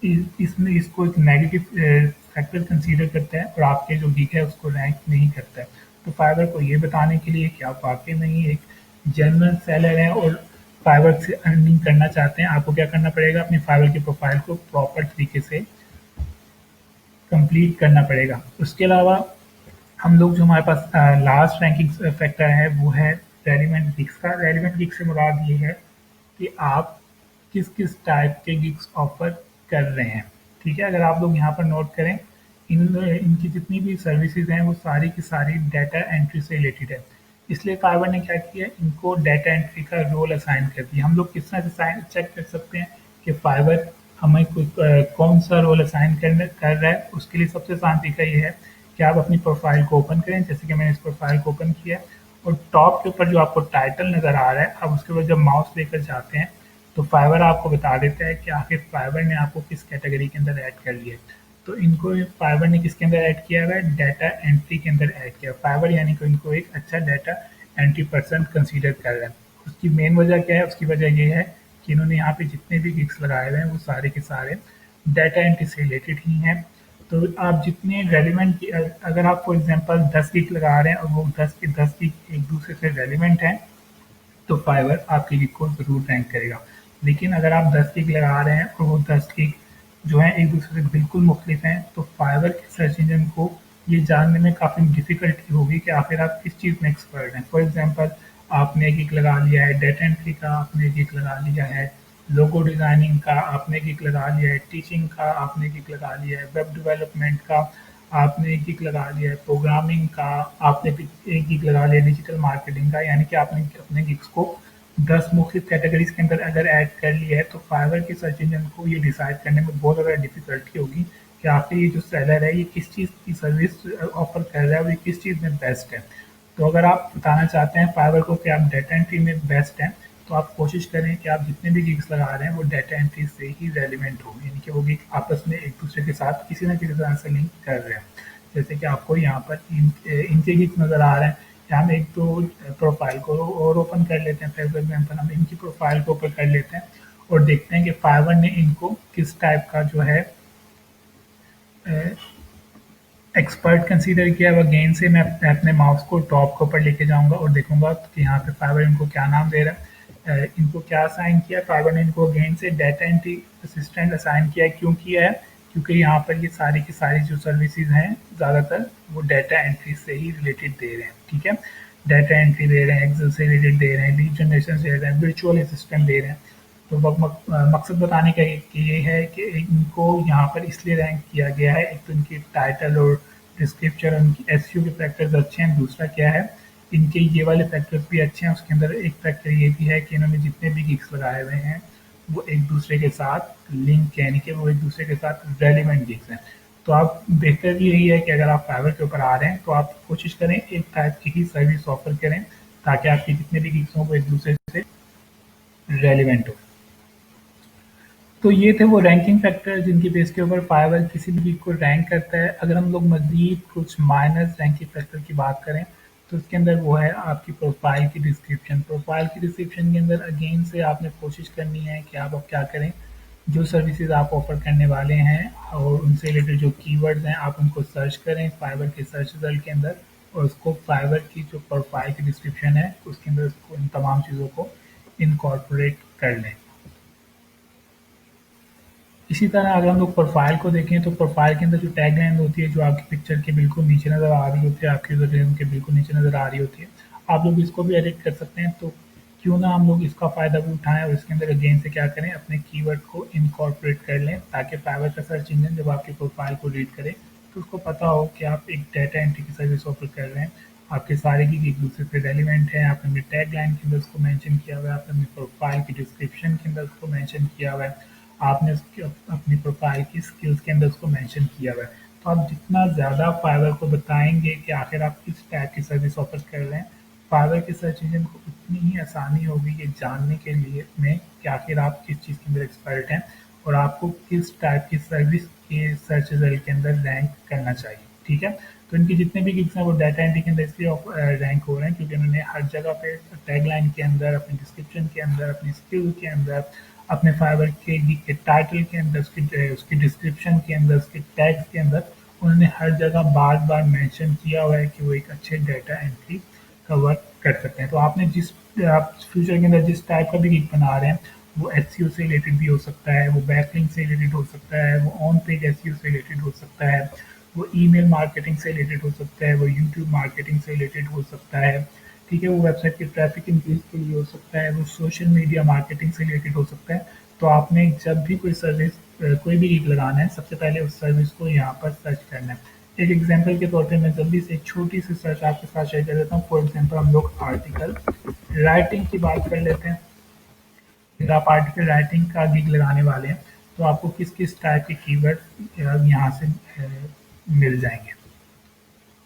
Speaker 1: इसमें इसको एक नेगेटिव फैक्टर कंसीडर करता है और आपके जो गिग है उसको रैंक नहीं करता है। तो फाइवर को ये बताने के लिए कि आप वाकई में ही एक जेन्युइन सेलर हैं और फाइवर से अर्निंग करना चाहते हैं, आपको क्या करना पड़ेगा? अपनी फाइवर की प्रोफाइल को प्रॉपर तरीके से कंप्लीट करना पड़ेगा। उसके अलावा हम लोग जो हमारे पास लास्ट रैंकिंग फैक्टर है वो है रेलिवेंट गिग्स का। रेलिवेंट गिग से मुराद ये है कि आप किस किस टाइप के गिग्स ऑफर कर रहे हैं। ठीक है, अगर आप लोग यहाँ पर नोट करें, इनकी जितनी भी सर्विसेज हैं वो सारी की सारी डाटा एंट्री से रिलेटेड है। इसलिए फाइवर ने क्या किया, इनको डाटा एंट्री का रोल असाइन कर दिया। हम लोग किस तरह से चेक कर सकते हैं कि फाइवर हमें कौन सा रोल असाइन कर रहा है? उसके लिए सबसे आसान तरीका ये है कि आप अपनी प्रोफाइल को ओपन करें, जैसे कि मैंने इस प्रोफाइल को ओपन किया और टॉप के ऊपर जो आपको टाइटल नज़र आ रहा है, आप उसके ऊपर जब माउस लेकर जाते हैं तो फाइवर आपको बता देता है कि आखिर फाइवर ने आपको किस कैटेगरी के अंदर ऐड कर लिया है। तो इनको फाइवर ने किसके अंदर ऐड किया हुआ है? डाटा एंट्री के अंदर ऐड किया। फाइवर यानी कि इनको एक अच्छा डाटा एंट्री पर्सन कंसीडर कर रहा है। उसकी मेन वजह क्या है? उसकी वजह ये है कि इन्होंने यहाँ पे जितने भी गिग्स लगाए हुए हैं वो सारे के सारे डाटा एंट्री से रिलेटेड ही हैं। तो आप जितने रेलिवेंट, अगर आप फॉर एग्जांपल 10 गिग लगा रहे हैं और वो 10 के 10 गिग एक दूसरे से रेलिवेंट हैं, तो फाइवर आपके गिग को ज़रूर रैंक करेगा। लेकिन अगर आप 10 गिग लगा रहे हैं और वो 10 गिग जो हैं एक दूसरे से बिल्कुल मुख्तलिफ हैं, तो फाइवर के सर्च इंजन को ये जानने में काफ़ी डिफ़िकल्टी होगी कि आखिर आप किस चीज़ में एक्सपर्ट हैं। फॉर एग्जांपल, आपने गिग लगा लिया है डाटा एंट्री का, आपने गिग लगा लिया है लोगो डिज़ाइनिंग का, आपने गिग लगा लिया है टीचिंग का, आपने गिग लगा लिया है वेब डेवलपमेंट का, आपने एक गिग लगा लिया है प्रोग्रामिंग का, आपने एक गिग लगा लिया डिजिटल मार्केटिंग का। यानी कि आपने अपने गिग्स को 10 मुख्तलिफ कैटेगरीज के अंदर अगर ऐड कर लिया है, तो फाइवर के सर्च इंजन को ये डिसाइड करने में बहुत ज़्यादा डिफिकल्टी होगी कि आखिर ये जो सेलर है ये किस चीज़ की सर्विस ऑफर कर रहा है और ये किस चीज़ में बेस्ट है। तो अगर आप बताना चाहते हैं फाइवर को कि आप डाटा एंट्री में बेस्ट हैं, तो आप कोशिश करें कि आप जितने भी गिग्स लगा रहे हैं वो डाटा एंट्री से ही रेलिवेंट हो, यानी कि वो गिग आपस में एक दूसरे के साथ किसी न किसी तरह से लिंक कर रहे हैं। जैसे कि आपको यहाँ पर इनके गिग्स नज़र आ रहे हैं, या हम एक तो प्रोफाइल को और ओपन कर लेते हैं। फॉर एग्जाम्पल, हम इनकी प्रोफाइल को ओपन कर लेते हैं और देखते हैं कि फाइवर ने इनको किस टाइप का जो है एक्सपर्ट कंसीडर किया हुआ। गेन से मैं अपने माउस को टॉप के ऊपर लेके जाऊंगा और देखूंगा कि यहाँ पे फाइवर इनको क्या नाम दे रहा है। इनको क्या असाइन किया फाइवर ने? इनको गेन से डाटा एंट्री असिस्टेंट असाइन किया है। क्यों किया है? क्योंकि यहाँ पर ये सारी की सारी जो सर्विसेज हैं ज़्यादातर वो डाटा एंट्री से ही रिलेटेड दे रहे हैं। ठीक है, डाटा एंट्री दे रहे हैं, एक्सेल से रिलेटेड दे रहे हैं, लीड जनरेशन दे रहे हैं, वर्चुअल असिस्टेंट दे रहे हैं। तो मकसद बताने का ये है कि इनको यहाँ पर इसलिए रैंक किया गया है। एक तो इनकी टाइटल और डिस्क्रिप्शन, उनकी एसईओ के फैक्टर्स अच्छे हैं। दूसरा क्या है, इनके ये वाले फैक्टर्स भी अच्छे हैं। उसके अंदर एक फैक्टर ये भी है कि इन्होंने जितने भी गिग्स लगाए हुए हैं वो एक दूसरे के साथ लिंक, यानी कि वो एक दूसरे के साथ रेलिवेंट गिग्स हैं। तो आप बेहतर भी यही है कि अगर आप फाइवर के ऊपर आ रहे हैं तो आप कोशिश करें एक टाइप की ही सर्विस ऑफर करें, ताकि आपके जितने भी गिग्स हों वो एक दूसरे से रेलिवेंट हो। तो ये थे वो रैंकिंग फैक्टर जिनकी बेस के ऊपर फाइवर किसी भी वीक को रैंक करता है। अगर हम लोग मज़ीद कुछ माइनस रैंकिंग फैक्टर की बात करें, तो उसके अंदर वो है आपकी प्रोफाइल की डिस्क्रिप्शन। प्रोफाइल की डिस्क्रिप्शन के अंदर अगेन से आपने कोशिश करनी है कि आप अब क्या करें, जो सर्विसेज आप ऑफर करने वाले हैं और उनसे रिलेटेड जो कीवर्ड्स हैं आप उनको सर्च करें फाइवर के सर्च रिजल्ट के अंदर, और उसको फाइवर की जो प्रोफाइल की डिस्क्रिप्शन है उसके अंदर उसको इन तमाम चीज़ों को इनकॉर्पोरेट कर लें। इसी तरह अगर हम लोग प्रोफाइल को देखें, तो प्रोफाइल के अंदर जो टैगलाइन होती है जो आपकी पिक्चर के बिल्कुल नीचे नज़र आ रही होती है, आपके यूज़र के बिल्कुल नीचे नज़र आ रही होती है, आप लोग इसको भी एडिट कर सकते हैं। तो क्यों ना हम लोग इसका फ़ायदा भी उठाएं और इसके अंदर अगेन से क्या करें, अपने कीवर्ड को इनकॉर्पोरेट कर लें, ताकि फाइवर का सर्च इंजन जब आपकी प्रोफाइल को रीड करे तो उसको पता हो कि आप एक डाटा एंट्री की सर्विस ऑफर कर रहे हैं आपके सारे गिग एक दूसरे से रेलिवेंट हैं, आपने अपने टैग लाइन के अंदर उसको मेंशन किया हुआ है, आपने अपनी प्रोफाइल की डिस्क्रिप्शन के अंदर उसको मेंशन किया हुआ है, आपने उसकी अपनी प्रोफाइल की स्किल्स के अंदर उसको मेंशन किया हुआ है। तो आप जितना ज़्यादा फाइवर को बताएंगे कि आखिर आप किस टाइप की सर्विस ऑफर कर रहे हैं, फाइवर के सर्च इंजन को उतनी ही आसानी होगी ये जानने के लिए में कि आखिर आप किस चीज़ के अंदर एक्सपर्ट हैं और आपको किस टाइप की सर्विस के सर्च रिजल्ट के अंदर रैंक करना चाहिए। ठीक है, तो इनके जितने भी गिग्स हैं वो डाटा एंट्री के अंदर इसलिए रैंक हो रहे हैं क्योंकि उन्होंने हर जगह पे टैगलाइन के अंदर, अपने डिस्क्रिप्शन के अंदर, अपनी स्किल के अंदर, अपने फाइवर के गिग के टाइटल के अंदर, उसकी डिस्क्रिप्शन के अंदर, उसके टैग्स के अंदर उन्होंने हर जगह बार बार मेंशन किया हुआ है कि वो एक अच्छे डाटा एंट्री का वर्क कर सकते हैं। तो आपने जिस आप फ्यूचर के अंदर जिस टाइप का भी गिग बना रहे हैं, वो एसईओ से रिलेटेड भी हो सकता है, वो बैकलिंक से रिलेटेड हो सकता है, वो ऑन पेज एसईओ से रिलेटेड हो सकता है, वो ईमेल मार्केटिंग से रिलेटेड हो सकता है, वो यूट्यूब मार्केटिंग से रिलेटेड हो सकता है, ठीक है, वो वेबसाइट के ट्रैफिक इंक्रीज के लिए हो सकता है, वो सोशल मीडिया मार्केटिंग से रिलेटेड हो सकता है। तो आपने जब भी कोई सर्विस कोई भी गिग लगाना है, सबसे पहले उस सर्विस को यहाँ पर सर्च करना है। एक एग्जांपल के तौर पे मैं जल्दी से एक छोटी सी सर्च आपके साथ शेयर कर देता हूँ। फॉर एग्जांपल हम लोग आर्टिकल राइटिंग की बात कर लेते हैं। अगर आप आर्टिकल राइटिंग का गिग लगाने वाले हैं, तो आपको किस-किस टाइप के कीवर्ड यहाँ से मिल जाएँगे।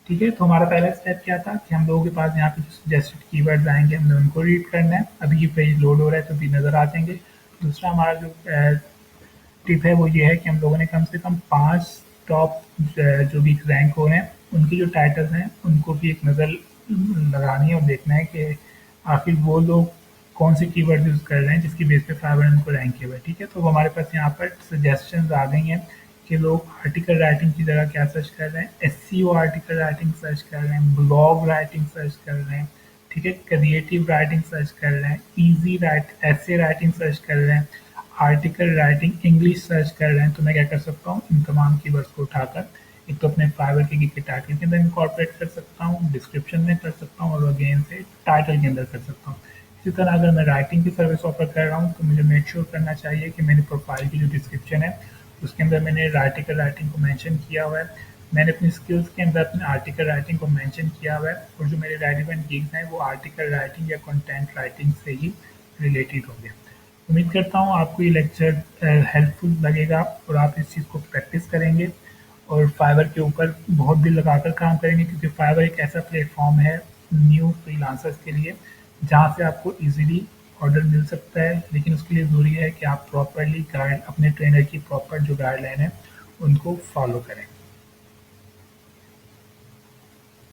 Speaker 1: ठीक है, तो हमारा पहला स्टेप क्या था कि हम लोगों के पास यहाँ पे जो सजेस्टेड कीवर्ड्स आएँगे, हमने उनको रीड करना है। अभी ये पेज लोड हो रहा है तो भी नज़र आ जाएँगे। दूसरा हमारा जो टिप है वो ये है कि हम लोगों ने कम से कम 5 टॉप जो भी रैंक हो रहे हैं, उनके जो टाइटल्स हैं, उनको भी एक नज़र लगानी है और देखना है कि आखिर वो लोग कौन से कीवर्ड यूज़ कर रहे हैं जिसकी बेस पे फाइवर उनको रैंक किया हुआ है। ठीक है, तो हमारे पास यहाँ पर सजेशंस आ गई हैं कि लोग आर्टिकल राइटिंग की जगह क्या सर्च कर रहे हैं, एसईओ आर्टिकल राइटिंग सर्च कर रहे हैं, ब्लॉग राइटिंग सर्च कर रहे हैं, ठीक है, क्रिएटिव राइटिंग सर्च कर रहे हैं, ईजी राइट ऐसे राइटिंग सर्च कर रहे हैं, आर्टिकल राइटिंग इंग्लिश सर्च कर रहे हैं। तो मैं क्या कर सकता हूँ, इन तमाम कीवर्ड्स को उठाकर एक तो अपने फाइवर के गिग के टाइटल के अंदर इनकॉर्पोरेट कर सकता हूँ, डिस्क्रिप्शन में कर सकता हूँ और अगेन से टाइटल के अंदर कर सकता हूँ। इसी तरह अगर मैं राइटिंग की सर्विस ऑफर कर रहा हूँ तो मुझे मेक श्योर करना चाहिए कि मेरी प्रोफाइल की जो डिस्क्रिप्शन है उसके अंदर मैंने आर्टिकल राइटिंग को मेंशन किया हुआ है, मैंने अपनी स्किल्स के अंदर अपने आर्टिकल राइटिंग को मेंशन किया हुआ है और जो मेरे रेलिवेंट गिग्स हैं वो आर्टिकल राइटिंग या कंटेंट राइटिंग से ही रिलेटेड होंगे। उम्मीद करता हूँ आपको ये लेक्चर हेल्पफुल लगेगा और आप इस चीज़ को प्रैक्टिस करेंगे और फाइवर के ऊपर बहुत दिल लगाकर काम करेंगे क्योंकि फाइवर एक ऐसा प्लेटफॉर्म है न्यू फ्रीलांसर्स के लिए जहाँ से आपको इजीली ऑर्डर मिल सकता है, लेकिन उसके लिए ज़रूरी है कि आप प्रॉपरली गाइड अपने ट्रेनर की प्रॉपर जो गाइडलाइन है उनको फॉलो करें।